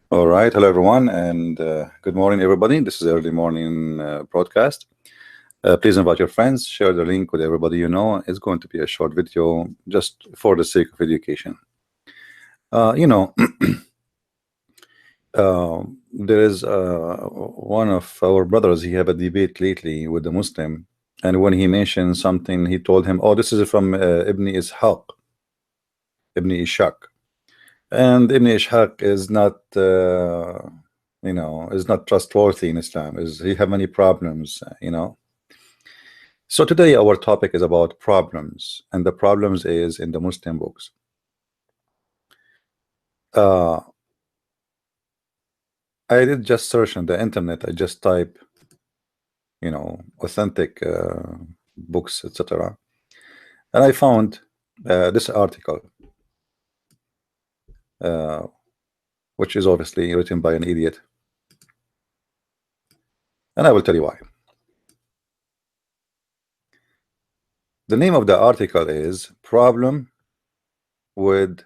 All right, hello everyone, and good morning, everybody. This is early morning broadcast. Please invite your friends, share the link with everybody you know. It's going to be a short video just for the sake of education. Uh, you know, there is one of our brothers. He have a debate lately with the Muslim, and when he mentioned something, he told him, "Oh, this is from Ibn Ishaq, Ibn Ishaq." And Ibn Ishaq is not, is not trustworthy in Islam. Is he have many problems. So today our topic is about problems, and the problems is in the Muslim books. Uh, I did just search on the internet. I just type, authentic books, etc., and I found this article, uh, which is obviously written by an idiot, and I will tell you why. The name of the article is "Problem with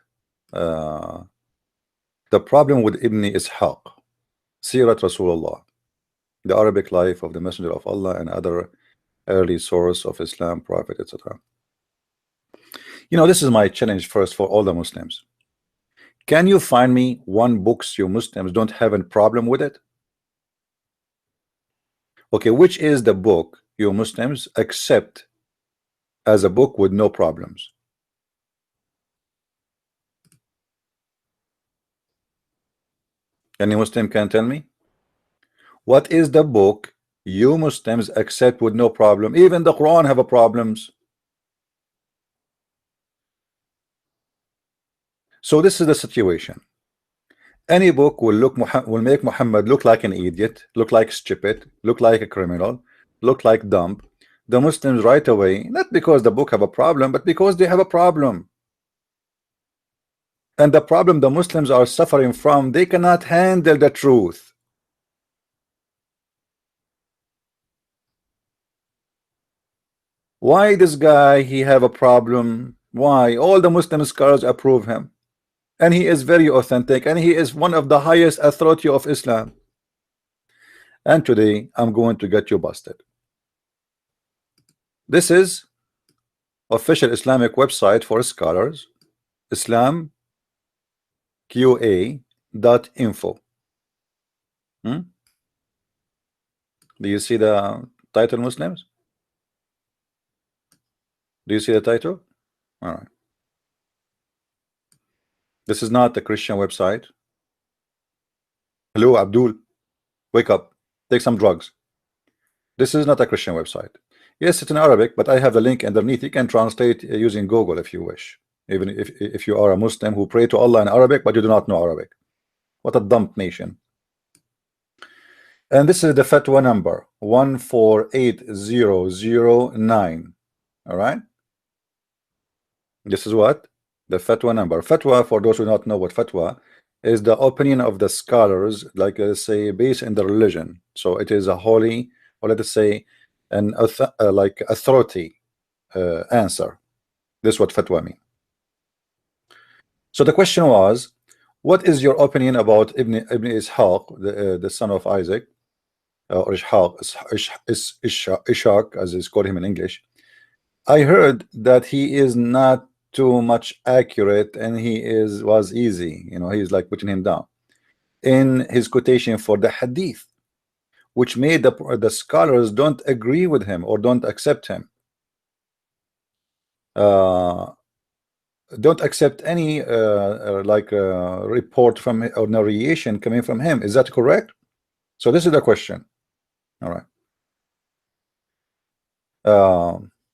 uh, the problem with Ibn Ishaq, Sirat Rasulullah, the Arabic life of the Messenger of Allah and other early source of Islam, Prophet, etc." This is my challenge first for all the Muslims. Can you find me one books you Muslims don't have a problem with it? Okay, which is the book you Muslims accept as a book with no problems? Any Muslim can tell me? What is the book you Muslims accept with no problem? Even the Quran have a problems. So this is the situation. Any book will make Muhammad look like an idiot, look like stupid, look like a criminal, look like dumb. The Muslims right away, not because the book have a problem, but because they have a problem. And the problem the Muslims are suffering from, they cannot handle the truth. Why this guy he have a problem? Why all the Muslim scholars approve him? And he is very authentic, and he is one of the highest authority of Islam. And today I'm going to get you busted. This is official Islamic website for scholars, islamqa.info. Do you see the title, Muslims? Do you see the title? All right. This is not a Christian website. Hello, Abdul. Wake up. Take some drugs. This is not a Christian website. Yes, it's in Arabic, but I have the link underneath. You can translate using Google if you wish. Even if you are a Muslim who pray to Allah in Arabic, but you do not know Arabic. What a dumb nation. And this is the fatwa number 148009. All right. This is what the fatwa number. Fatwa, for those who do not know what fatwa is, the opinion of the scholars, like let's say based in the religion. So it is a holy, or let us say an like authority answer. This is what fatwa mean. So the question was, what is your opinion about Ibn Ishaq, the son of Isaac, or Ishaq, as is called him in English? I heard that he is not too much accurate, and he was easy. He's like putting him down in his quotation for the hadith, which made the scholars don't agree with him or don't accept him. Don't accept any report from or narration coming from him. Is that correct? So this is the question. All right.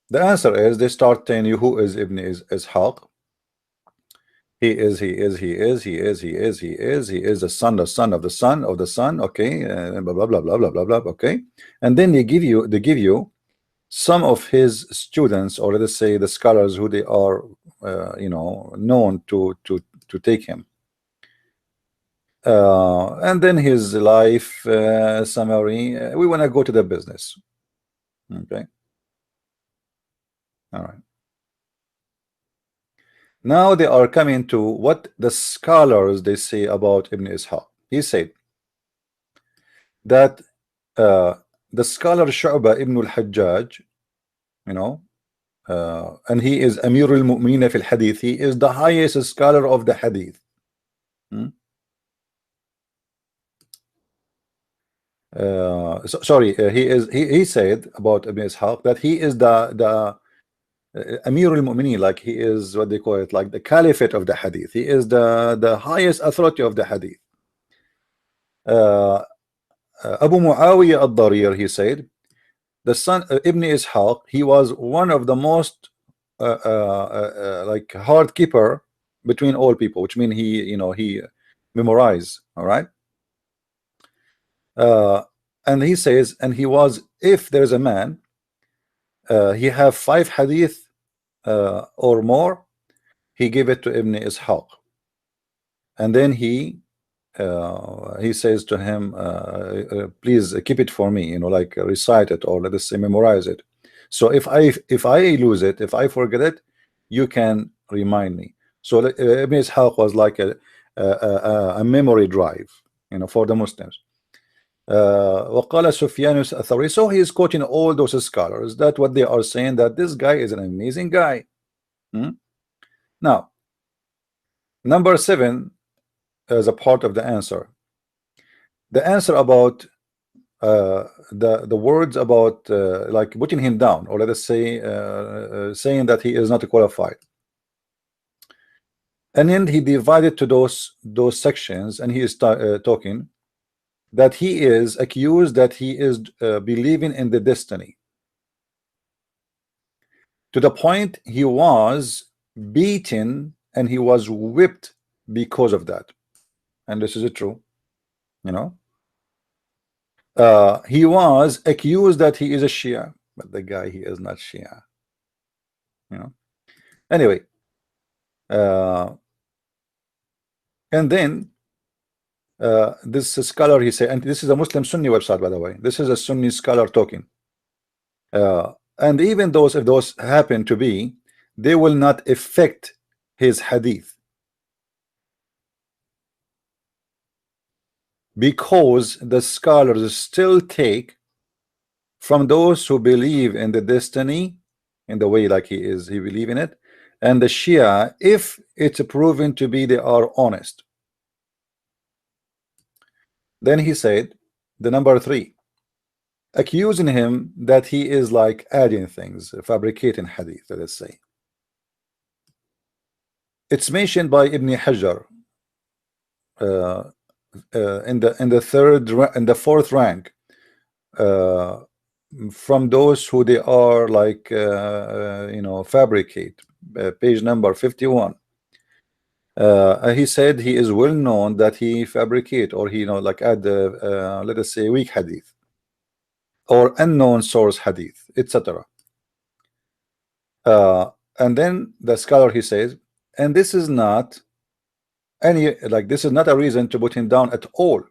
The answer is, they start telling you who is Ibn Ishaq. He is the son of the son of the son. Okay, blah blah blah blah blah blah blah. Okay, and then they give you some of his students, or let us say the scholars who they are known to take him, and then his life summary. We want to go to the business. Okay, all right. Now they are coming to what the scholars they say about Ibn Ishaq. he said that the scholar Shu'bah ibn al-Hajjaj, you know, and he is Amir al-Mu'minin fil Hadith. He is the highest scholar of the Hadith. Sorry, he said about Ibn Ishaq that he is the Amir al-Mu'minin, like he is what they call it, like the caliphate of the Hadith. He is the highest authority of the Hadith. Abu Muawiyah al-Darir, he said, the son Ibn Ishaq, he was one of the most like hard keeper between all people, which means he, you know, he memorized. All right. And he says, and he was, if there's a man, he have 5 hadith or more, he gave it to Ibn Ishaq, and then he says to him, please keep it for me, you know, like recite it, or let us say memorize it. So if I lose it, if I forget it, you can remind me. So Ibn Ishaq was like a memory drive, you know, for the Muslims. وقال سفيان الثوري, so he is quoting all those scholars that what they are saying, that this guy is an amazing guy. Now, number 7 as a part of the answer. The answer about the words about like putting him down, or let us say saying that he is not qualified. And then he divided to those sections, and he is talking that he is accused that he is believing in the destiny, to the point he was beaten and he was whipped because of that. And this is true, you know. He was accused that he is a Shia, but the guy, he is not Shia, you know. Anyway, and then this scholar, he said, and this is a Muslim Sunni website, by the way, this is a Sunni scholar talking, and even those, if those happen to be, they will not affect his hadith, because the scholars still take from those who believe in the destiny in the way like he believe in it, and the Shia, if it's proven to be they are honest. Then he said the number 3, accusing him that he is like adding things, fabricating hadith, let us say. It's mentioned by Ibn Hajar in the 4th rank from those who they are like you know, fabricate, page number 51. He said he is well known that he fabricate, or he, you know, like add let us say weak hadith or unknown source hadith, etc. And then the scholar, he says, and this is not any, like, this is not a reason to put him down at all.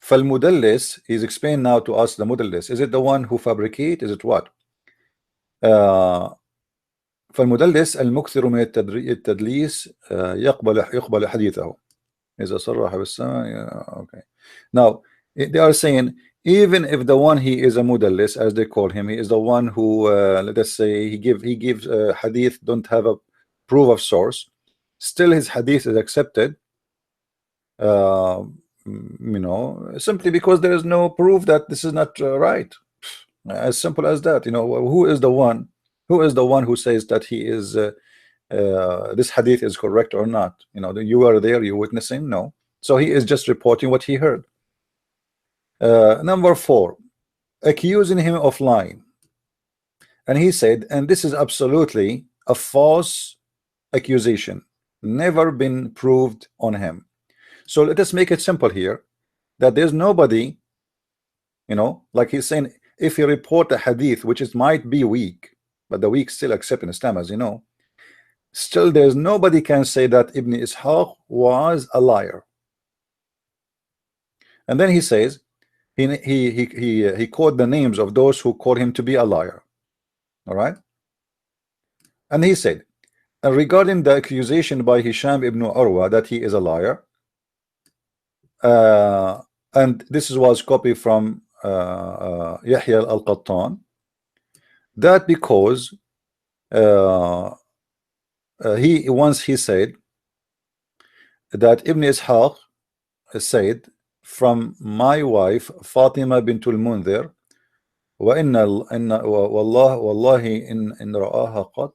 فالمدلس, he's explained now to us, the mudallis, is it the one who fabricate, is it what? فالمدلس المكثر من التدليس يقبل حديثه إذا صرح بالسمع. Okay, now they are saying, even if the one, he is a mudallis, as they call him, he is the one who let us say he gives hadith don't have a proof of source, still his hadith is accepted, you know, simply because there is no proof that this is not right. As simple as that. You know, who is the one who says that he is this hadith is correct or not? You know, you are there, you witnessing? No. So he is just reporting what he heard. Number 4, accusing him of lying. And he said, and this is absolutely a false accusation, never been proved on him. So let us make it simple here, that there's nobody, you know, like he's saying, if you report a hadith which is might be weak, but the weak still accept in Islam, as you know, still there's nobody can say that Ibn Ishaq was a liar. And then he says, he quote the names of those who called him to be a liar. All right, and he said, regarding the accusation by Hisham ibn Urwa that he is a liar, uh, and this was copied from Yahya al-Qattan, that because uh, he said that Ibn Ishaq said from my wife Fatima bint al-Munzir وإن والله إن رآها قط.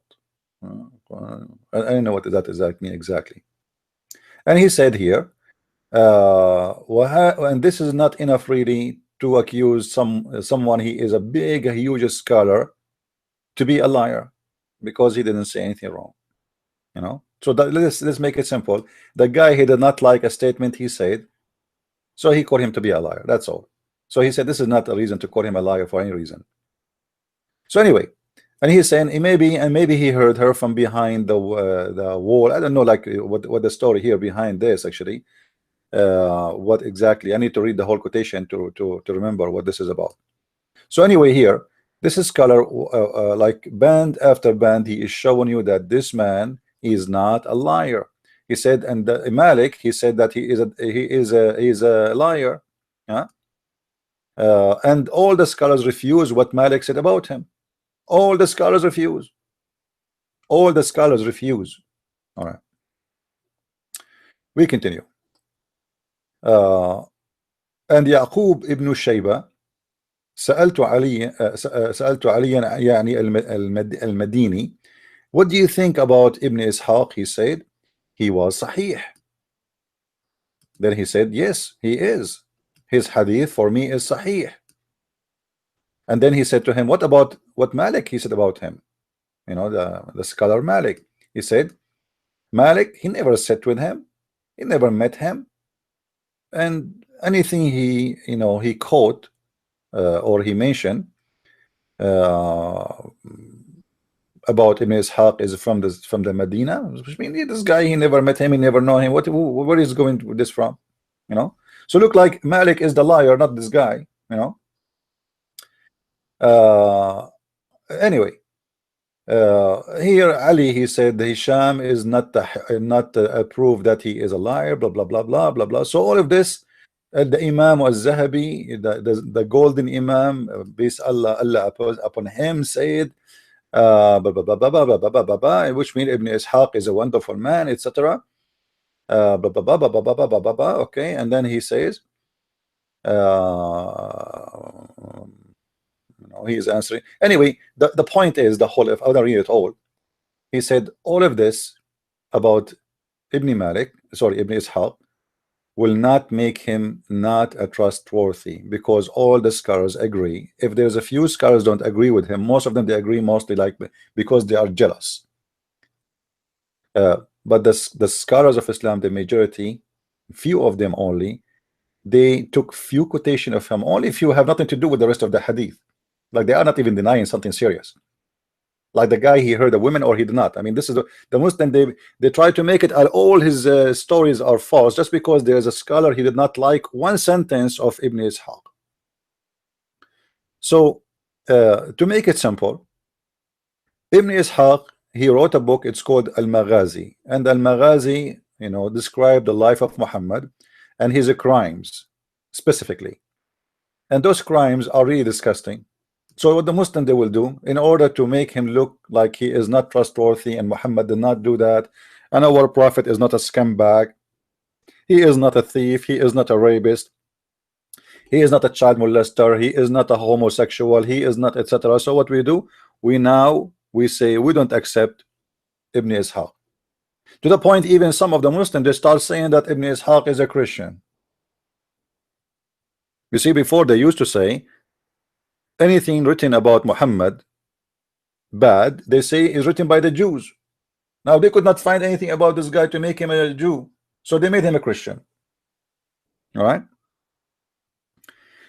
I don't know what that exactly mean exactly. And he said here, and this is not enough really to accuse someone he is a big, huge scholar to be a liar because he didn't say anything wrong, you know. So that, let's make it simple. The guy, he did not like a statement he said, so he called him to be a liar. That's all. So he said this is not a reason to call him a liar for any reason. So anyway, and he's saying maybe he heard her from behind the wall. I don't know, like what the story here behind this actually. What exactly? I need to read the whole quotation to remember what this is about. So anyway, here this is scholar, like band after band, he is showing you that this man is not a liar. He said, and Malik, he said that he is a liar. Yeah. And all the scholars refuse what Malik said about him. All the scholars refuse. All the scholars refuse. All right. We continue. And Yaqub ibn Shayba سألت عليا يعني المديني, what do you think about Ibn Ishaq? He said he was sahih. Then he said yes, he is. His hadith for me is sahih. And then he said to him, what about what Malik he said about him? You know, the scholar Malik. He said Malik, he never sat with him, he never met him, and anything he, you know, he quote or he mentioned about Ibn Ishaq is from the Medina, which means this guy, he never met him, he never know him. Where is going with this from? You know, so look like Malik is the liar, not this guy. You know. Anyway, here Ali, he said Hisham is not a proof that he is a liar. Blah blah blah blah blah blah. So all of this, the Imam al-Zahabi, the golden Imam, peace Allah upon him, said which means Ibn Ishaq is a wonderful man, etc. Okay, and then he says, he is answering. Anyway, the point is the whole. If I don't read it all, he said all of this about Ibn Ishaq will not make him not a trustworthy, because all the scholars agree. If there's a few scholars don't agree with him, most of them they agree mostly like because they are jealous. But the scholars of Islam, the majority, few of them only, they took few quotation of him. Only few have nothing to do with the rest of the hadith. Like they are not even denying something serious. Like the guy, he heard a woman or he did not. I mean, this is the Muslim, they try to make it all his stories are false just because there is a scholar he did not like one sentence of Ibn Ishaq. So to make it simple, Ibn Ishaq, he wrote a book, it's called Al-Maghazi, and Al-Maghazi, you know, describe the life of Muhammad and his crimes specifically, and those crimes are really disgusting. So what the Muslim they will do in order to make him look like he is not trustworthy and Muhammad did not do that, and our prophet is not a scumbag, he is not a thief, he is not a rapist, he is not a child molester, he is not a homosexual, he is not, etc. So what we do, we say we don't accept Ibn Ishaq, to the point even some of the Muslims they start saying that Ibn Ishaq is a Christian. You see, before they used to say anything written about Muhammad bad, they say is written by the Jews. Now they could not find anything about this guy to make him a Jew, so they made him a Christian. All right.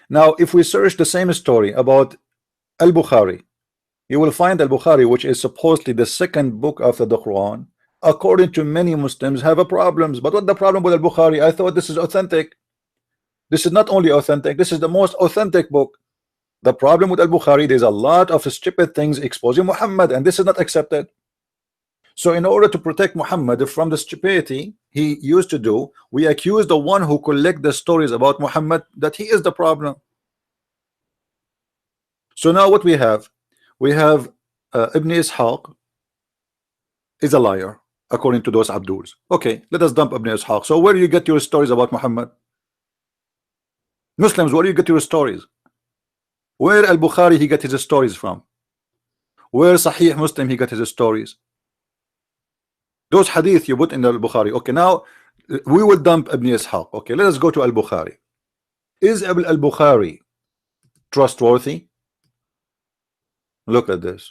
Now if we search the same story about Al-Bukhari, you will find Al-Bukhari, which is supposedly the second book after the Quran, according to many Muslims have a problems. But what the problem with Al-Bukhari? I thought this is authentic. This is not only authentic, this is the most authentic book. The problem with Al-Bukhari, there's a lot of stupid things exposing Muhammad, and this is not accepted. So in order to protect Muhammad from the stupidity he used to do, we accuse the one who collect the stories about Muhammad that he is the problem. So now what we have? We have Ibn Ishaq is a liar according to those Abduls. Okay, let us dump Ibn Ishaq. So where do you get your stories about Muhammad? Muslims, where do you get your stories? Where Al-Bukhari he get his stories from? Where Sahih Muslim he got his stories? Those hadith you put in Al-Bukhari. Okay, now we will dump Ibn Ishaq. Okay, let us go to Al-Bukhari. Is Al-Bukhari trustworthy? Look at this.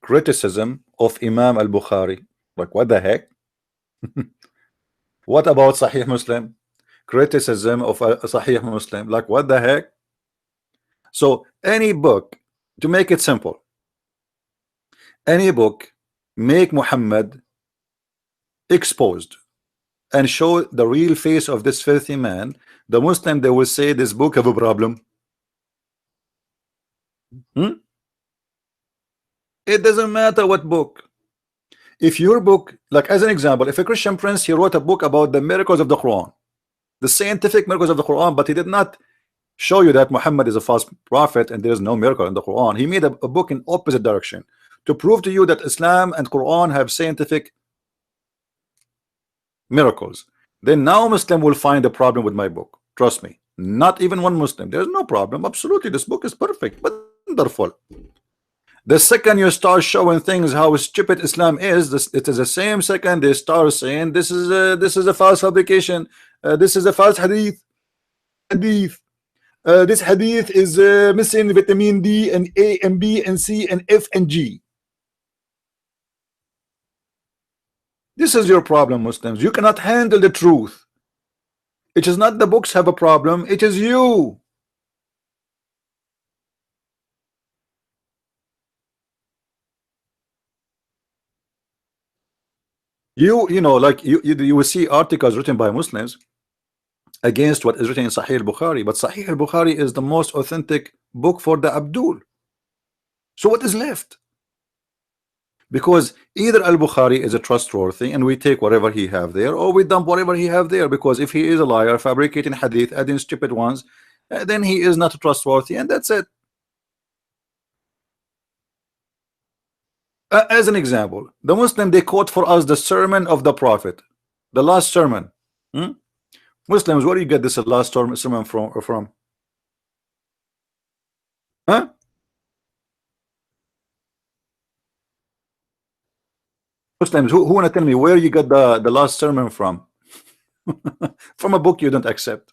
Criticism of Imam Al-Bukhari. Like what the heck? What about Sahih Muslim? Criticism of Sahih Muslim. Like what the heck? So any book, to make it simple, any book make Muhammad exposed and show the real face of this filthy man, the Muslim they will say this book have a problem. It doesn't matter what book. If your book, like as an example, if a Christian prince he wrote a book about the miracles of the Quran, the scientific miracles of the Quran, but he did not show you that Muhammad is a false prophet and there is no miracle in the Quran. He made a book in opposite direction to prove to you that Islam and Quran have scientific miracles. Then now Muslim will find a problem with my book. Trust me, not even one Muslim. There's no problem. Absolutely, this book is perfect, wonderful. The second you start showing things how stupid Islam is, it is the same second they start saying this is a false fabrication, this is a false hadith. This hadith is missing vitamin D and A and B and C and F and G. This is your problem, Muslims. You cannot handle the truth. It is not the books have a problem, it is you. You know, like you will see articles written by Muslims against what is written in Sahih al-Bukhari, but Sahih al-Bukhari is the most authentic book for the Abdul. So what is left? Because either al-Bukhari is a trustworthy and we take whatever he have there, or we dump whatever he have there, because if he is a liar fabricating hadith, adding stupid ones, then he is not trustworthy, and that's it. As an example, the Muslim they quote for us the sermon of the Prophet, the last sermon. Muslims, where do you get this last sermon from? Huh? Muslims, who wanna tell me where you got the last sermon from? From a book you don't accept.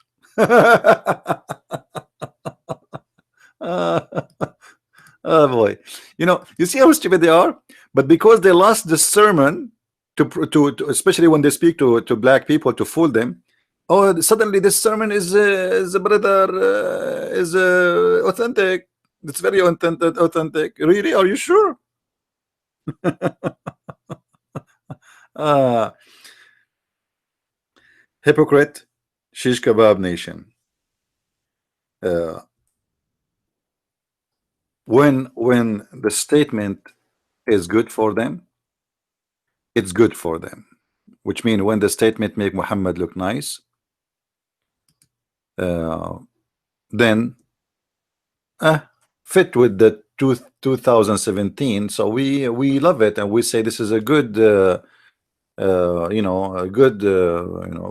Oh boy, you see how stupid they are. But because they lost the sermon to especially when they speak to black people to fool them, oh, suddenly this sermon is brother is authentic. It's very authentic. Really? Are you sure? Hypocrite, shish kebab nation. When the statement is good for them, it's good for them, which means when the statement make Muhammad look nice, then fit with the 2017. So we love it and we say this is a good a good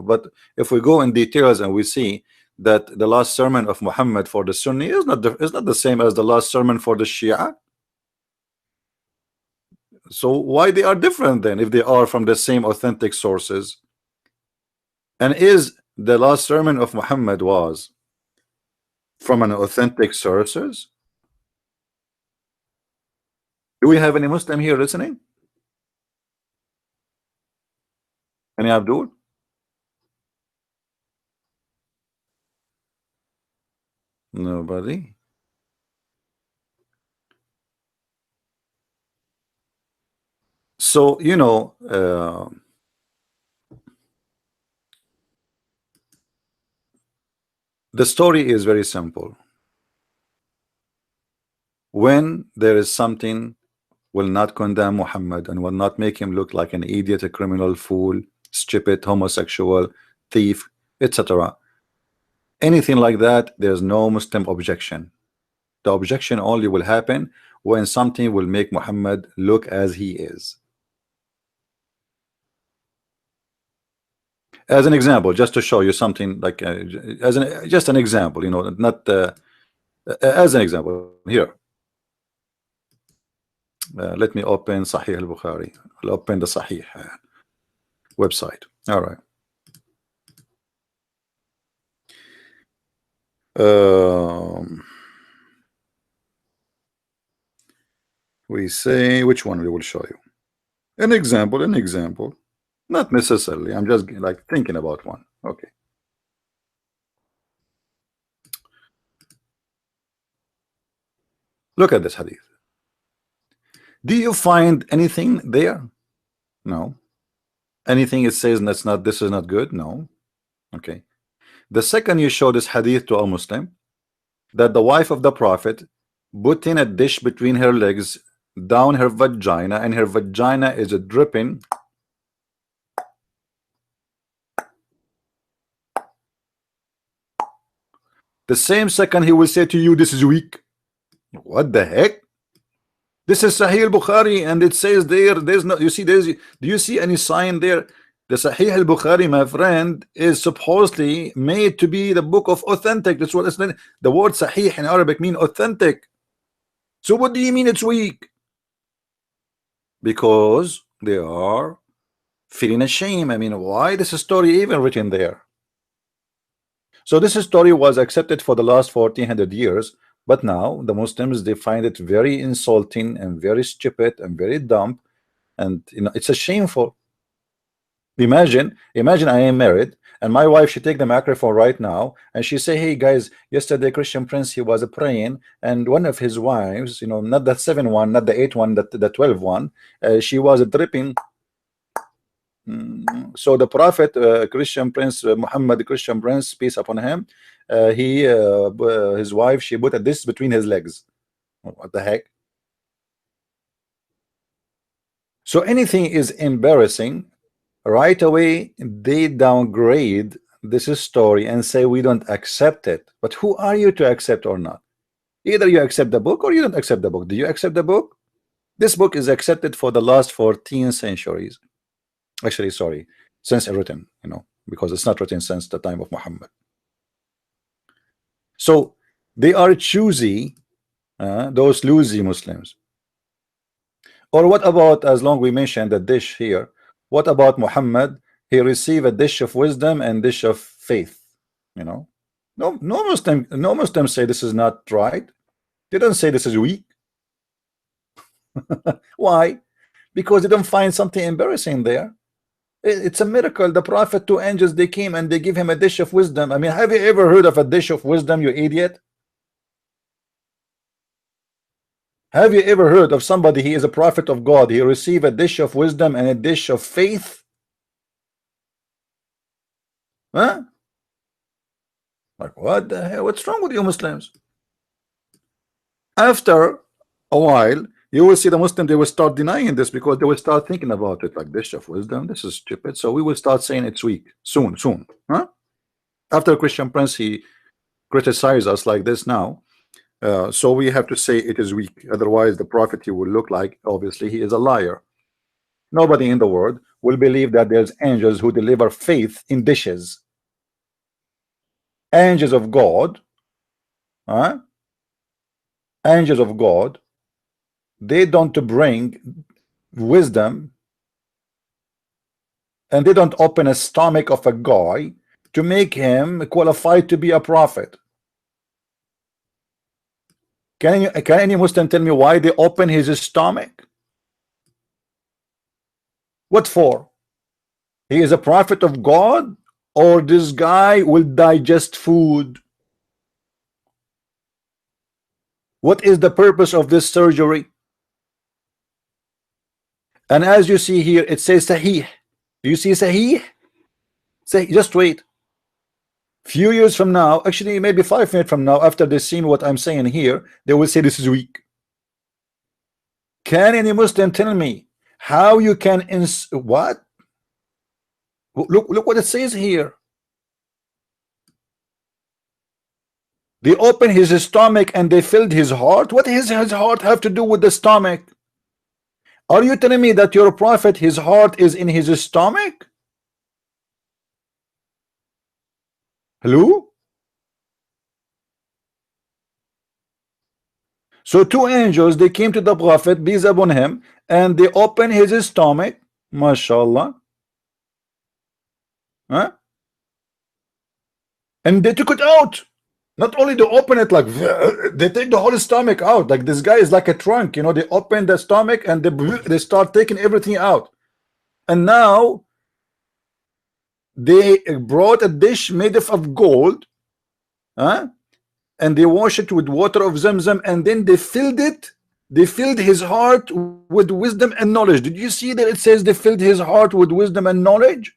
but if we go in details and we see that the last sermon of Muhammad for the Sunni is not the same as the last sermon for the Shia. So why they are different then if they are from the same authentic sources? And is the last sermon of Muhammad was from an authentic sources? Do we have any Muslim here listening? Any Abdul? Nobody. So the story is very simple. When there is something will not condemn Muhammad and will not make him look like an idiot, a criminal, fool, stupid, homosexual, thief, etc. Anything like that, there's no Muslim objection. The objection only will happen when something will make Muhammad look as he is. As an example, just to show you something like just an example, not as an example here. Let me open Sahih al-Bukhari. I'll open the Sahih website. All right. We say which one we will show you. An example. Not necessarily. I'm just like thinking about one. Okay. Look at this hadith. Do you find anything there? No. Anything it says that's not, this is not good? No. Okay. The second you show this hadith to a Muslim, that the wife of the Prophet put in a dish between her legs, down her vagina, and her vagina is dripping. The same second he will say to you, this is weak. What the heck? This is Sahih al-Bukhari, and it says there's no, you see, do you see any sign there? The Sahih al-Bukhari, my friend, is supposedly made to be the book of authentic. That's what it's, the word Sahih in Arabic mean authentic. So what do you mean it's weak? Because they are feeling ashamed. I mean, why this story even written there? So this story was accepted for the last 1400 years, but now the Muslims, they find it very insulting and very stupid and very dumb, and it's a shameful. Imagine I am married and my wife, she take the microphone right now and she say, hey guys, yesterday Christian Prince, he was praying, and one of his wives, not the 7 one, not the 8 one, the 12 one, she was dripping. So the Prophet, Christian Prince, Muhammad Christian Prince, peace upon him, his wife, she put this between his legs. What the heck? So anything is embarrassing, right away they downgrade this story and say we don't accept it. But who are you to accept or not? Either you accept the book or you don't accept the book. Do you accept the book? This book is accepted for the last 14 centuries. Actually, sorry, since it written, because it's not written since the time of Muhammad. So they are choosy, those loosey Muslims. Or what about, as long we mentioned the dish here, what about Muhammad? He received a dish of wisdom and dish of faith. No Muslim say this is not right. They don't say this is weak. Why? Because they don't find something embarrassing there. It's a miracle. The Prophet, 2 angels, they came and they give him a dish of wisdom. I mean, have you ever heard of a dish of wisdom, you idiot? Have you ever heard of somebody, he is a prophet of God, he received a dish of wisdom and a dish of faith? Huh? Like, what the hell? What's wrong with you Muslims? After a while, you will see the Muslims, they will start denying this, because they will start thinking about it like dish of wisdom, this is stupid. So we will start saying it's weak soon. Huh? After Christian Prince, he criticized us like this now. So we have to say it is weak. Otherwise, the Prophet, he will look like, obviously, he is a liar. Nobody in the world will believe that there's angels who deliver faith in dishes. Angels of God, angels of God, they don't bring wisdom, and they don't open a stomach of a guy to make him qualified to be a prophet. Can any Muslim tell me why they open his stomach? What for? He is a prophet of God, or this guy will digest food? What is the purpose of this surgery? And as you see here, it says Sahih. Do you see Sahih? Say, just wait. Few years from now, actually maybe 5 minutes from now, after they see what I'm saying here, they will say this is weak. Can any Muslim tell me how you can what? Look what it says here. They opened his stomach and they filled his heart. What does his heart have to do with the stomach? Are you telling me that your prophet, his heart is in his stomach? Hello? So two angels, they came to the prophet, peace upon him, and they opened his stomach, mashallah, huh? And they took it out. Not only they open it, like they take the whole stomach out. Like this guy is like a trunk, you know. They open the stomach and they start taking everything out. And now they brought a dish made of gold, huh? And they wash it with water of Zamzam, and then they filled it. They filled his heart with wisdom and knowledge. Did you see that it says they filled his heart with wisdom and knowledge?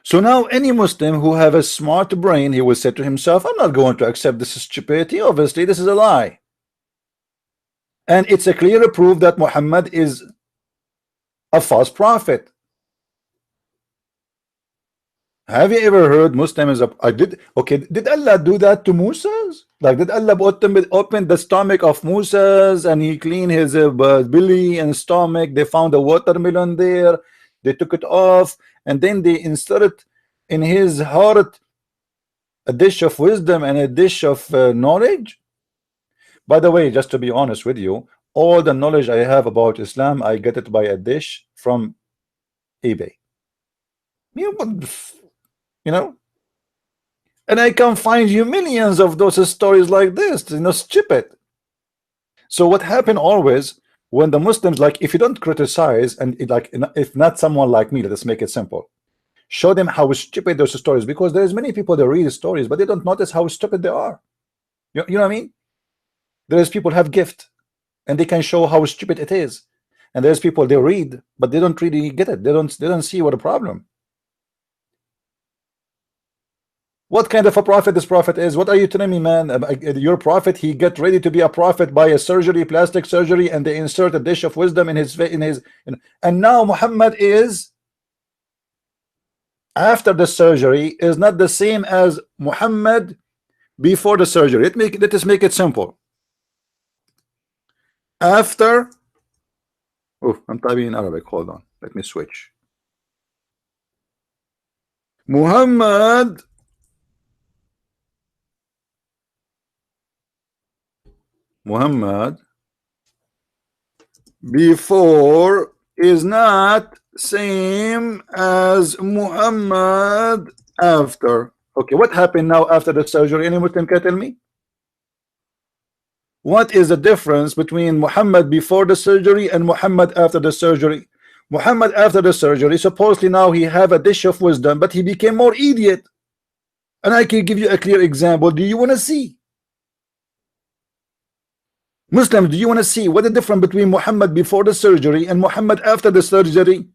So now any Muslim who have a smart brain, he will say to himself, I'm not going to accept this stupidity. Obviously this is a lie, and it's a clear proof that Muhammad is a false prophet. Have you ever heard Muslim is a did Allah do that to Moses? Like, did Allah open the stomach of Moses and he cleaned his belly and stomach? They found a watermelon there, they took it off, and then they inserted in his heart a dish of wisdom and a dish of knowledge. By the way, just to be honest with you, all the knowledge I have about Islam, I get it by a dish from eBay. You know, and I can find you millions of those stories like this, you know, stupid. So what happened always when the Muslims, like, if you don't criticize, and like, if not someone like me, let's make it simple, show them how stupid those stories, because there's many people that read stories but they don't notice how stupid they are. You know what I mean? There's people have gift and they can show how stupid it is, and there's people they read but they don't really get it. They don't see what the problem. What kind of a prophet this prophet is? What are you telling me, man? Your prophet, he get ready to be a prophet by a surgery, plastic surgery, and they insert a dish of wisdom in his and now Muhammad is, after the surgery, is not the same as Muhammad before the surgery. Let us make it simple. After, oh, I'm typing in Arabic. Hold on, let me switch. Muhammad before is not same as Muhammad after. Okay, what happened now after the surgery? Any Muslim can tell me? What is the difference between Muhammad before the surgery and Muhammad after the surgery? Muhammad after the surgery, supposedly now he have a dish of wisdom, but he became more idiot. And I can give you a clear example. Do you want to see? Muslim, do you want to see what the difference between Muhammad before the surgery and Muhammad after the surgery?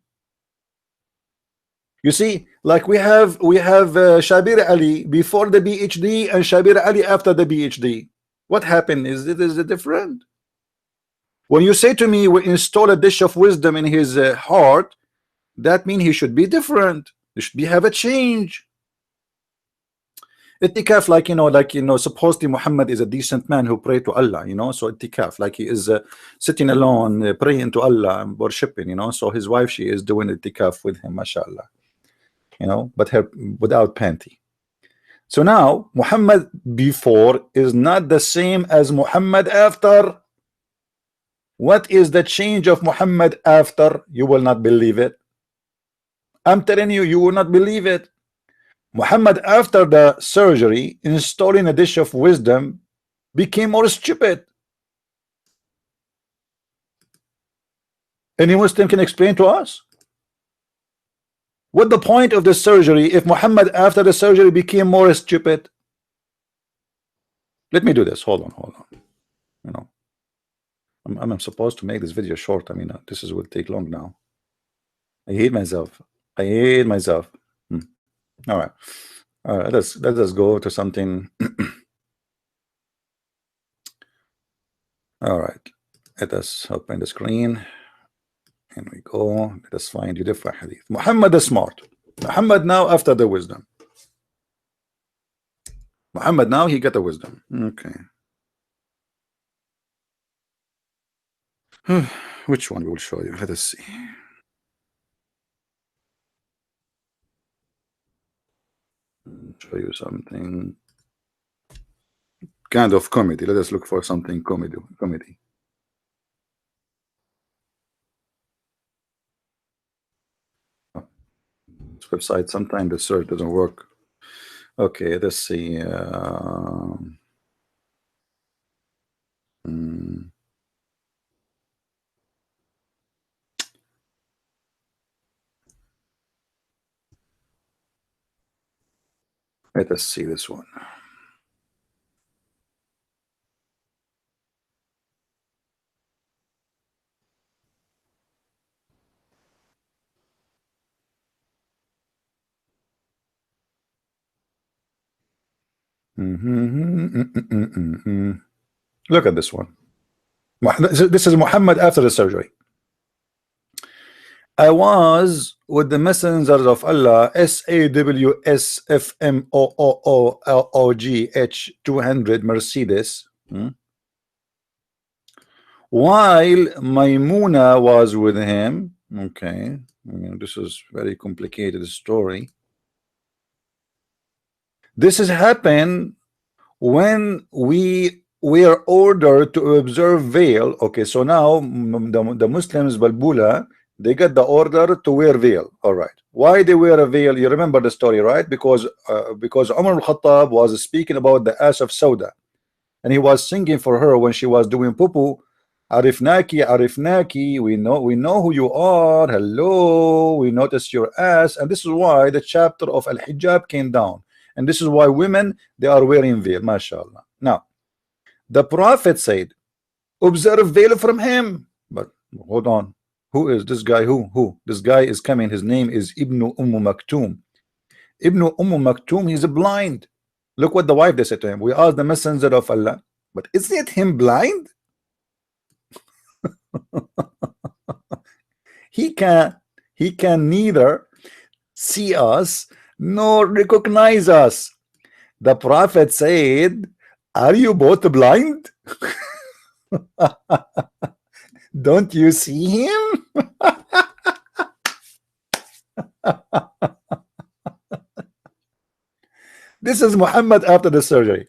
You see, like we have Shabir Ali before the PhD and Shabir Ali after the PhD. What happened? Is it different? When you say to me we install a dish of wisdom in his heart, that means he should be different. There should be have a change. Itikaf, like you know, supposedly Muhammad is a decent man who pray to Allah, you know. So itikaf, like he is sitting alone, praying to Allah and worshiping, you know. So his wife, she is doing itikaf with him, mashallah, you know, but her without panty. So now Muhammad before is not the same as Muhammad after. What is the change of Muhammad after? You will not believe it. I'm telling you, you will not believe it. Muhammad after the surgery, installing a dish of wisdom, became more stupid. Any Muslim can explain to us what the point of the surgery if Muhammad after the surgery became more stupid? Let me do this. Hold on. You know, I'm supposed to make this video short. I mean, this will take long now. I hate myself. All right. Let us go to something All right, let us open the screen. Here we go. Let us find you different hadith. Muhammad is smart. Muhammad now after the wisdom. Muhammad now he got the wisdom. Okay. Which one we will show you? Let us see. Show you something kind of comedy. Let us look for something comedy. This website sometimes the search doesn't work. Okay, let's see. Let us see this one. Look at this one. This is Muhammad after the surgery. I was with the messengers of Allah, SAWSFMOOOOGH 200 Mercedes, while Maimuna was with him. Okay, this is very complicated story. This has happened when we are ordered to observe veil. Okay, so now the Muslims Balbula, they got the order to wear veil. All right, why they wear a veil? You remember the story, right? Because Umar al-Khattab was speaking about the ash of Sauda, and he was singing for her when she was doing pupu. Arifnaki, Arifnaki, we know who you are. Hello, we noticed your ass, and this is why the chapter of al-hijab came down, and this is why women they are wearing veil, mashallah. Now the Prophet said, observe veil from him. But hold on, who is this guy? Who this guy is coming? His name is Ibn Maktoum. Ibn Maktoum, he's blind. Look what the wife they said to him. We asked the messenger of Allah, but isn't him blind? he can neither see us nor recognize us. The Prophet said, are you both blind? Don't you see him? This is Muhammad after the surgery.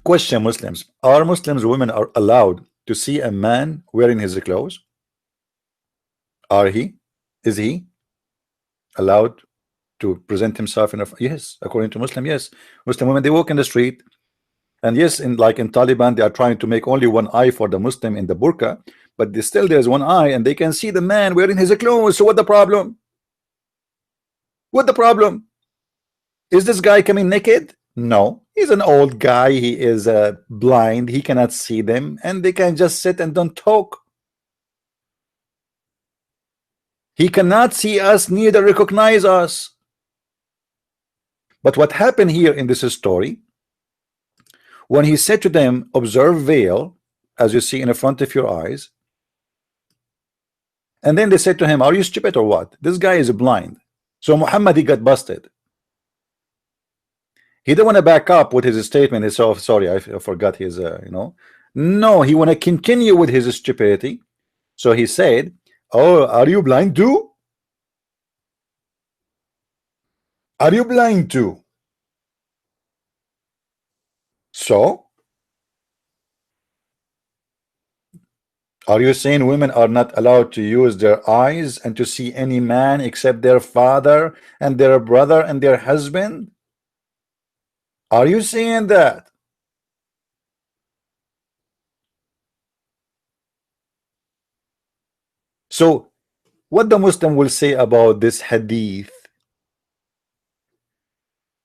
Question: Muslims, are Muslims women are allowed to see a man wearing his clothes? Is he allowed to present himself in a? Yes, according to Muslim, yes. Muslim women, they walk in the street, and yes, in Taliban, they are trying to make only one eye for the Muslim in the burqa, but still there's one eye, and they can see the man wearing his clothes. So what the problem? What the problem? Is this guy coming naked? No, he's an old guy. He is blind. He cannot see them, and they can just sit and don't talk. He cannot see us, neither recognize us. But what happened here in this story, when he said to them, observe veil, as you see in the front of your eyes, and then they said to him, are you stupid or what? This guy is blind. So Muhammad, he got busted. He didn't want to back up with his statement. He said, oh, sorry, I forgot his, No, he want to continue with his stupidity. So he said, oh, are you blind too? Are you blind too? So, are you saying women are not allowed to use their eyes and to see any man except their father and their brother and their husband? Are you saying that? So, what the Muslim will say about this hadith?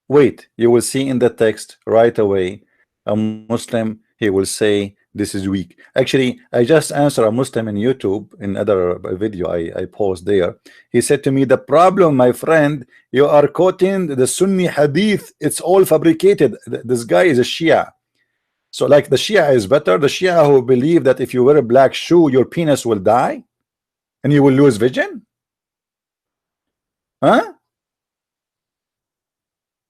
Wait, you will see in the text right away. A Muslim, he will say this is weak. Actually, I just answered a Muslim in YouTube in other video I post there. He said to me, the problem, my friend, you are quoting the Sunni hadith. It's all fabricated. This guy is a Shia. So like the Shia is better, the Shia who believe that if you wear a black shoe your penis will die and you will lose vision, huh?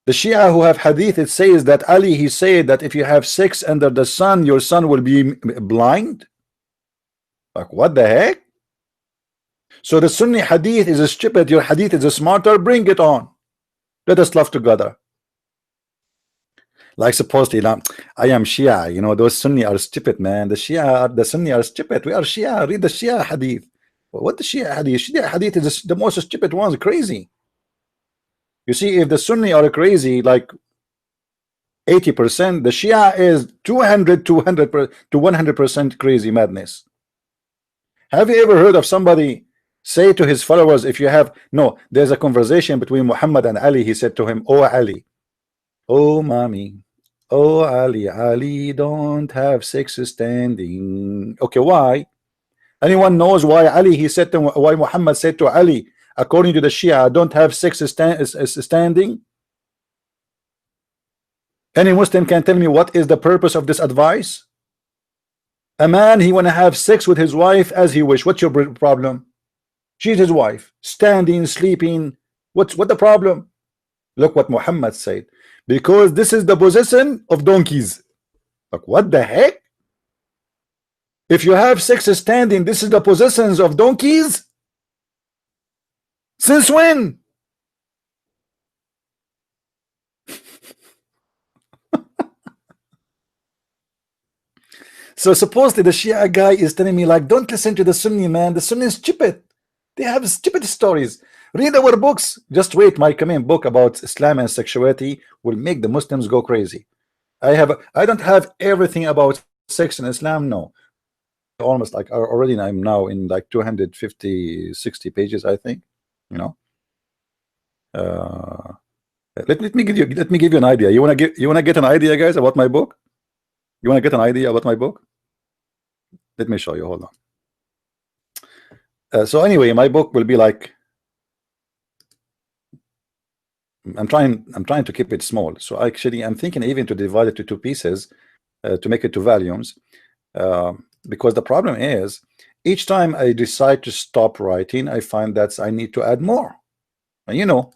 The Shia who have hadith, it says that Ali, he said that if you have sex under the sun your son will be blind. Like what the heck? So the Sunni hadith is stupid, your hadith is smarter, bring it on, let us love together. Like supposedly, I am Shia, you know, those Sunni are stupid, man. The Sunni are stupid. We are Shia. Read the Shia hadith. What the Shia hadith? Shia hadith is the most stupid ones, crazy. You see, if the Sunni are crazy, like 80%, the Shia is 200 to 100% crazy madness. Have you ever heard of somebody say to his followers, if you have no, there's a conversation between Muhammad and Ali. He said to him, "Oh Ali, oh mommy, oh Ali, Ali don't have sex standing." Okay, why? Anyone knows why Ali, he said to, why Muhammad said to Ali, according to the Shia, don't have sex standing? Any Muslim can tell me what is the purpose of this advice? A man, he want to have sex with his wife as he wish. What's your problem? She's his wife, standing, sleeping. What the problem? Look what Muhammad said, because this is the possession of donkeys. Like what the heck? If you have sex standing, this is the possessions of donkeys? Since when? So supposedly the Shia guy is telling me like, don't listen to the Sunni, man. The Sunni is stupid. They have stupid stories. Read our books. Just wait, my coming book about Islam and sexuality will make the Muslims go crazy. I don't have everything about sex in Islam, no. Almost like already I'm now in like 250-60 pages, I think, you know. Let me give you an idea. You want to get an idea, guys, about my book? You want to get an idea about my book? Let me show you. Hold on. So anyway, my book will be like, I'm trying to keep it small. So actually, I'm thinking even to divide it to two pieces, to make it two volumes, because the problem is, each time I decide to stop writing, I find that I need to add more. And you know,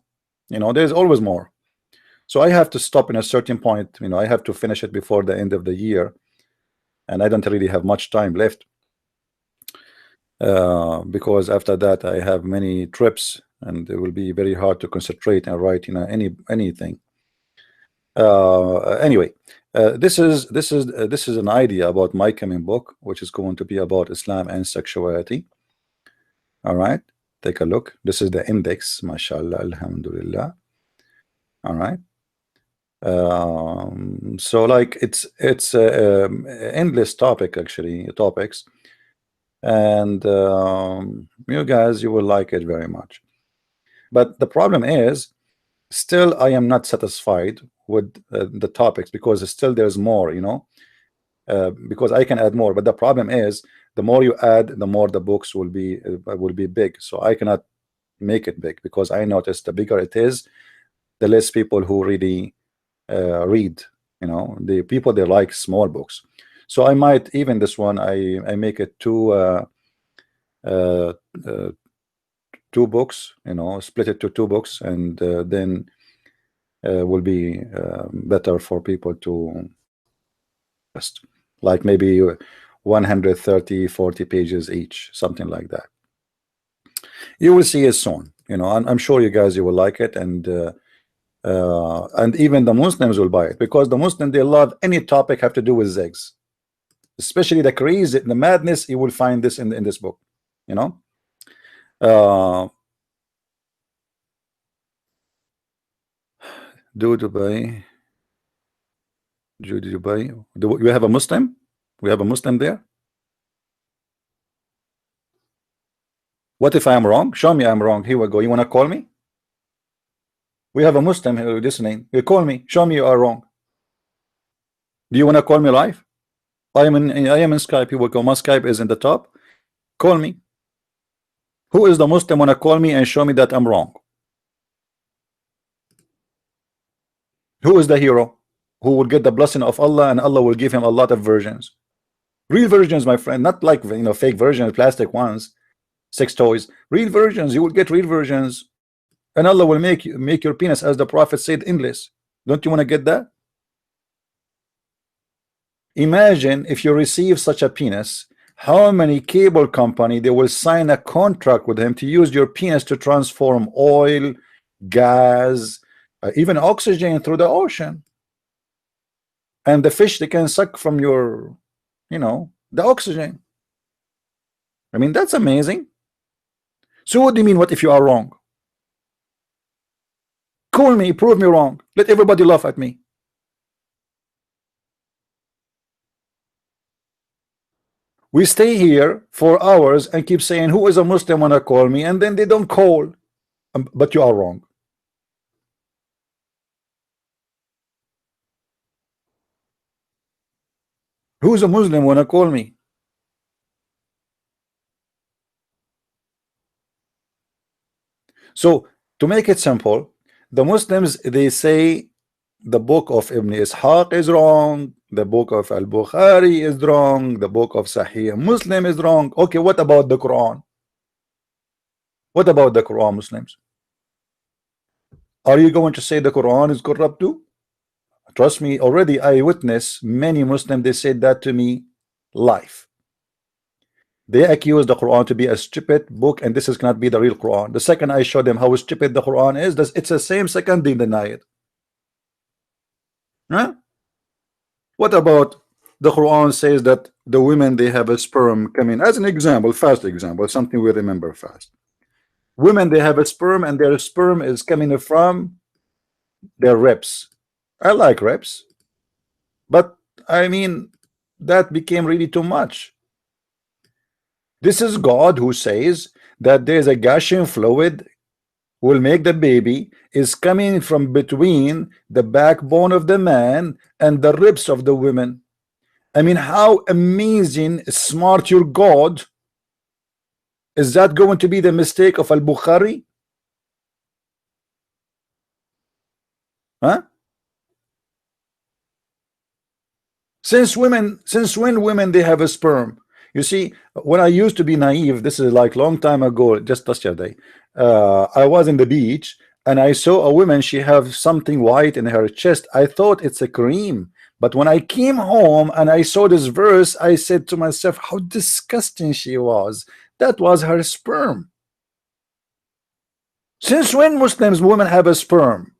there's always more. So I have to stop in a certain point. You know, I have to finish it before the end of the year, and I don't really have much time left, because after that I have many trips, and it will be very hard to concentrate and write, you know, anything. Anyway, this is an idea about my coming book, which is going to be about Islam and sexuality. All right, take a look. This is the index, mashallah, alhamdulillah. All right. So like it's endless topics, and you guys, you will like it very much. But the problem is, still I am not satisfied with the topics, because still there's more, you know, because I can add more. But the problem is, the more you add, the more the books will be big. So I cannot make it big, because I noticed the bigger it is, the less people who really read. You know, the people, they like small books. So I might, even this one, I make it two books, you know, split it to two books, and then will be better for people to just like maybe 130-40 pages each, something like that. You will see it soon, you know. I'm sure you guys, you will like it, and even the Muslims will buy it, because the Muslims, they love any topic have to do with zigs, especially the crazy, the madness. You will find this in this book, you know. Dubai. Do you have a Muslim? We have a Muslim there. What if I am wrong? Show me I'm wrong. Here we go. You want to call me? We have a Muslim here listening. You call me. Show me you are wrong. Do you want to call me live? I am in Skype. Here we go. My Skype is in the top. Call me. Who is the Muslim want to call me and show me that I'm wrong? Who is the hero? who will get the blessing of Allah, and Allah will give him a lot of virgins. Real virgins, my friend, not like fake versions, plastic ones, sex toys. Real virgins, you will get real virgins, and Allah will make your penis, as the Prophet said, endless. Don't you want to get that? Imagine if you receive such a penis, how many cable company they will sign a contract with him to use your penis to transform oil, gas, even oxygen through the ocean. And the fish, they can suck from your, the oxygen. I mean, that's amazing. So what do you mean, what if you are wrong? Call me, prove me wrong. Let everybody laugh at me. We stay here for hours and keep saying, who is a Muslim wanna call me? And then they don't call. But you are wrong. Who's a Muslim wanna call me? So to make it simple, the Muslims, they say the book of Ibn Ishaq is wrong, the book of Al-Bukhari is wrong, the book of Sahih Muslim is wrong. Okay, what about the Quran? What about the Quran, Muslims? Are you going to say the Quran is corrupt too? Trust me, already I witness many Muslims, they said that to me live. They accuse the Quran to be a stupid book, and this is cannot be the real Quran. The second I show them how stupid the Quran is, it's the same second they deny it. Huh? What about the Quran says that the women, they have a sperm coming, as an example, fast example, something we remember fast. Women, they have a sperm, and their sperm is coming from their ribs. I like ribs, but I mean, that became really too much. This is God who says that there's a gushing fluid will make the baby is coming from between the backbone of the man and the ribs of the women. I mean, how amazing smart your God. Is that going to be the mistake of Al-Bukhari? Huh? Since when women they have a sperm? You see, when I used to be naive, this is like long time ago, just yesterday, I was in the beach and I saw a woman, she have something white in her chest. I thought it's a cream, but when I came home and I saw this verse, I said to myself, how disgusting she was. That was her sperm. Since when Muslims women have a sperm?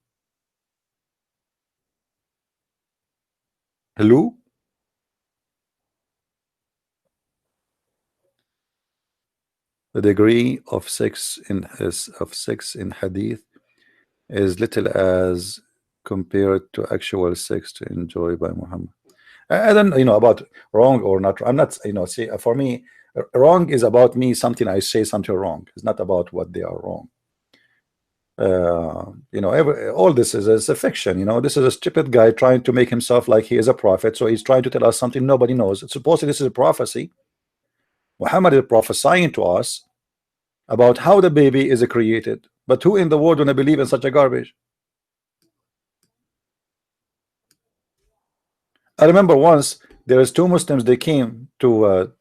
Hello? The degree of sex in hadith is little as compared to actual sex to enjoy by Muhammad. I don't know about wrong or not. I'm not, see, for me, wrong is about me, something I say something wrong. It's not about what they are wrong. All this is a fiction. This is a stupid guy trying to make himself like he is a prophet, so he's trying to tell us something nobody knows. Supposedly this is a prophecy. Muhammad is prophesying to us about how the baby is created, but who in the world wanna believe in such a garbage? I remember once there is two Muslims, they came to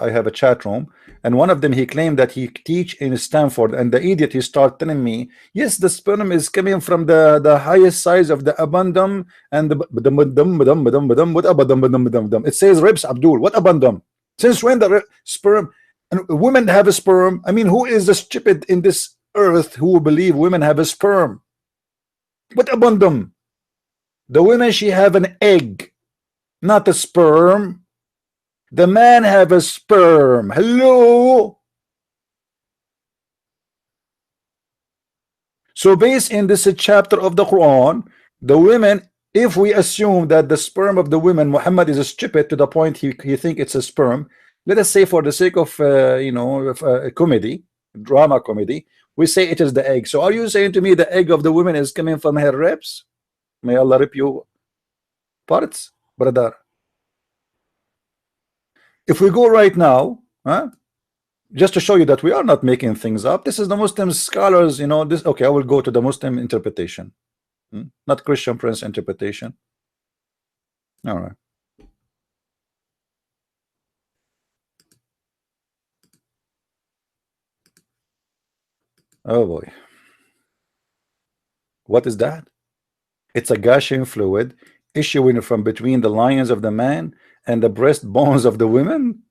I have a chat room, and one of them, he claimed that he teach in Stanford, and the idiot, he started telling me, yes, the sperm is coming from the highest size of the abundum, and it says ribs, Abdul. What abundum? Since when the sperm and women have a sperm? I mean, who is the stupid in this earth who believe women have a sperm? What abundum? The women, she have an egg, not a sperm. The man have a sperm. Hello. So based in this chapter of the Quran, the women, if we assume that the sperm of the women, Muhammad is stupid to the point he think it's a sperm, let us say for the sake of comedy, drama comedy, we say it is the egg. So are you saying to me the egg of the women is coming from her ribs? May Allah rip you parts, brother. If we go right now, just to show you that we are not making things up, this is the Muslim scholars, this. Okay, I will go to the Muslim interpretation, not Christian Prince interpretation. All right. Oh boy. What is that? It's a gushing fluid issuing from between the lions of the man and the breastbones of the women.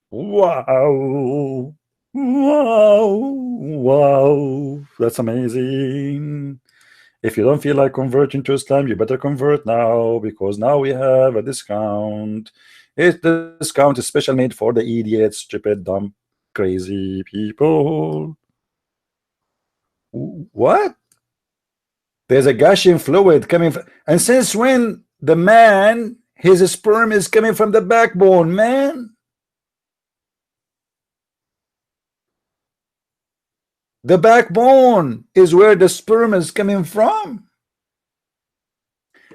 Wow. Wow. Wow. That's amazing. If you don't feel like converting to Islam, you better convert now, because now we have a discount. The discount is special made for the idiots, stupid, dumb, crazy people. What? There's a gushing fluid coming from, and since when the man, his sperm is coming from the backbone, man? The backbone is where the sperm is coming from.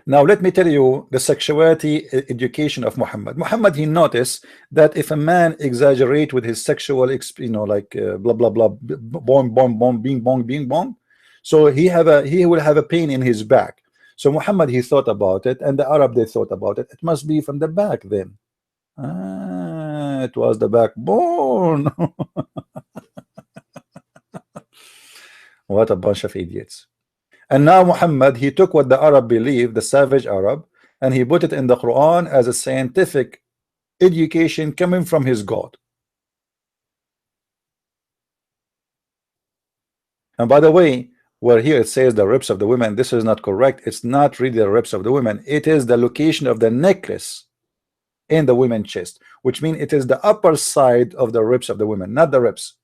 Now let me tell you the sexuality education of Muhammad. Muhammad, he noticed that if a man exaggerate with his sexual, like blah blah blah, bong bong bong, bing bong bing bong, so he will have a pain in his back. So Muhammad, he thought about it, and the Arab, they thought about it. It must be from the back then. Ah, it was the backbone. What a bunch of idiots. And now Muhammad, he took what the Arab believed, the savage Arab, and he put it in the Quran as a scientific education coming from his God. And by the way, where here it says the ribs of the women, this is not correct. It's not really the ribs of the women. It is the location of the necklace in the women's chest, which means it is the upper side of the ribs of the women, not the ribs.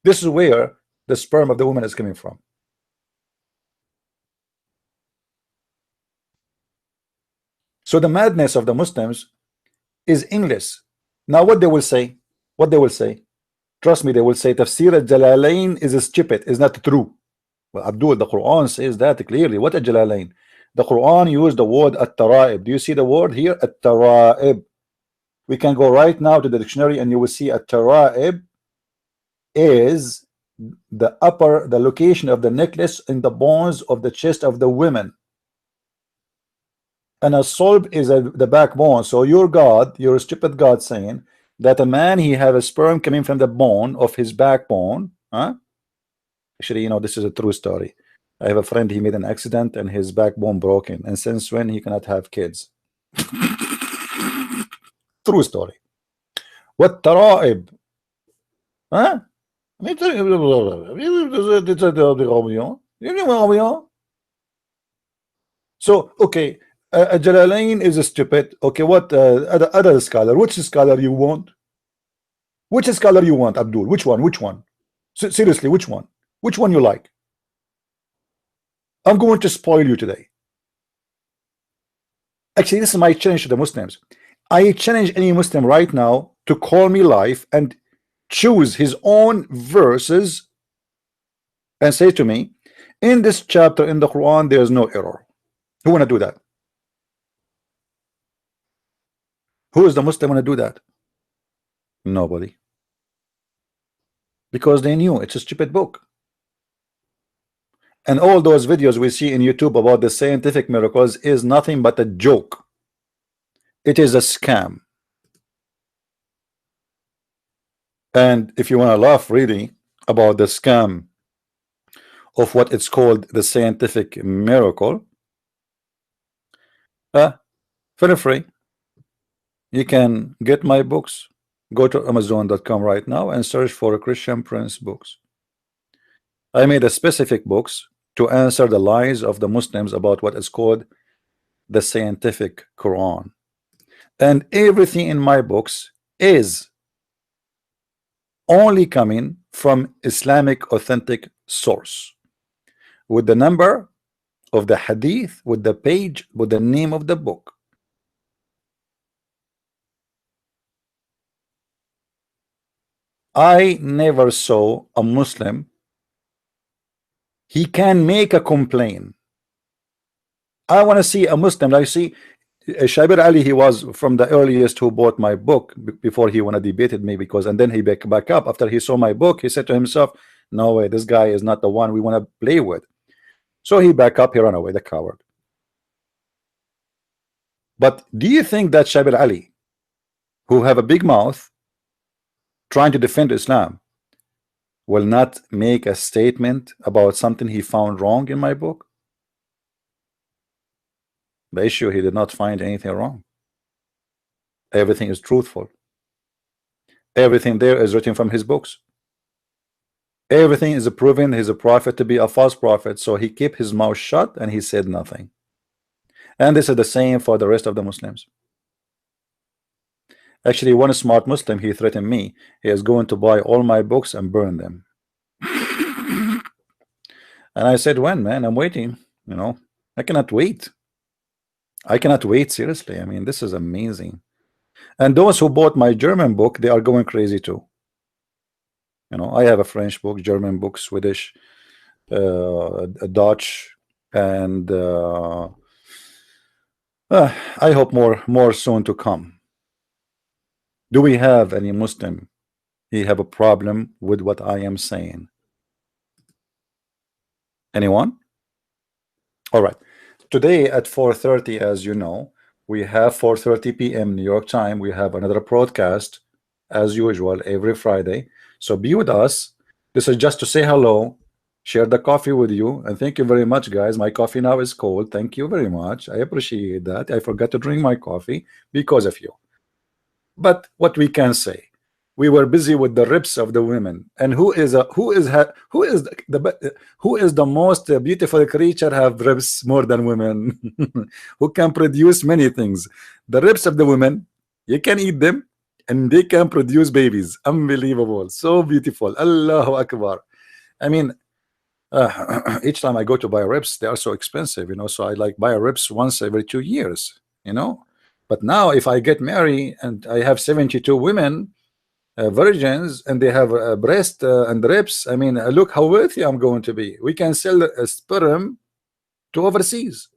This is where the sperm of the woman is coming from. So the madness of the Muslims is English. Now what they will say, trust me, they will say Tafsir al-Jalalain is stupid, is not true. Well, Abdul, the Quran says that clearly. What a Jalalain? The Quran used the word at-tara'ib. Do you see the word here? At-tara'ib. We can go right now to the dictionary and you will see at-tara'ib is the location of the necklace in the bones of the chest of the women. And a sulb is the backbone. So your God, your stupid God, saying that a man, he have a sperm coming from the bone of his backbone. Huh? Actually, this is a true story. I have a friend, he made an accident and his backbone broken, and since when he cannot have kids. True story. What tara'ib? Huh? So okay, Jalalain is stupid. Okay, what other scholar? Which scholar you want? Which scholar you want, Abdul? Which one? Which one? Seriously, which one? Which one you like? I'm going to spoil you today. Actually, this is my challenge to the Muslims. I challenge any Muslim right now to call me live and choose his own verses and say to me, in this chapter in the Quran, there is no error. Who want to do that? Who is the Muslim want to do that? Nobody. Because they knew it's a stupid book. And all those videos we see in YouTube about the scientific miracles is nothing but a joke. It is a scam. And if you want to laugh really about the scam of what it's called the scientific miracle, feel free. You can get my books. Go to Amazon.com right now and search for Christian Prince books. I made a specific books to answer the lies of the Muslims about what is called the scientific Quran. And everything in my books is only coming from Islamic authentic source, with the number of the hadith, with the page, with the name of the book. I never saw a Muslim, he can make a complaint. I want to see a Muslim, like see Shabir Ali, he was from the earliest who bought my book before he wanna debated me, because and then he back up after he saw my book. He said to himself, no way, this guy is not the one we want to play with. So he back up, he ran away, the coward. But do you think that Shabir Ali, who have a big mouth trying to defend Islam, will not make a statement about something he found wrong in my book? The issue, he did not find anything wrong. Everything is truthful. Everything there is written from his books. Everything is proven he's a prophet to be a false prophet, so he kept his mouth shut and he said nothing. And this is the same for the rest of the Muslims. Actually, one smart Muslim, he threatened me. He is going to buy all my books and burn them. And I said, when, man? I'm waiting. You know, I cannot wait. I cannot wait, seriously. I mean, this is amazing. And those who bought my German book, they are going crazy too. You know, I have a French book, German book, Swedish, Dutch, and I hope more soon to come. Do we have any Muslim? He have a problem with what I am saying? Anyone? All right. Today at 4:30, as you know, we have 4:30 p.m. New York time. We have another broadcast as usual every Friday. So be with us. This is just to say hello, share the coffee with you, and thank you very much, guys. My coffee now is cold. Thank you very much. I appreciate that. I forgot to drink my coffee because of you. But what we can say, we were busy with the ribs of the women, and who is the most beautiful creature have ribs more than women? Who can produce many things? The ribs of the women, you can eat them and they can produce babies. Unbelievable, so beautiful. Allahu Akbar. I mean, each time I go to buy ribs, they are so expensive, you know, so I like buy ribs once every 2 years, you know. But now if I get married and I have 72 women, virgins, and they have a breast and ribs, I mean, look how wealthy I'm going to be. We can sell a sperm to overseas.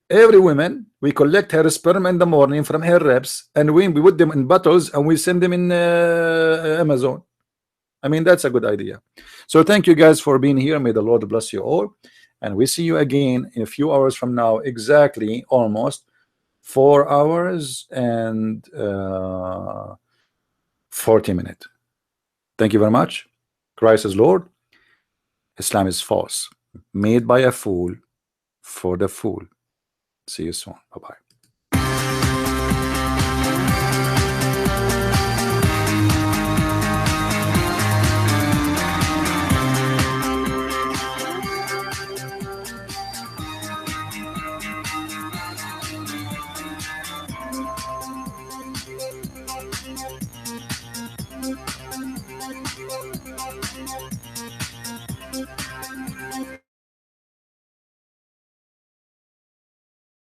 Every woman, we collect her sperm in the morning from her ribs, and we put them in bottles and we send them in Amazon. I mean, that's a good idea. So thank you guys for being here. May the Lord bless you all, and we see you again in a few hours from now, exactly, almost 4 hours and 40 minutes. Thank you very much. Christ is Lord. Islam is false, made by a fool for the fool. See you soon. Bye-bye.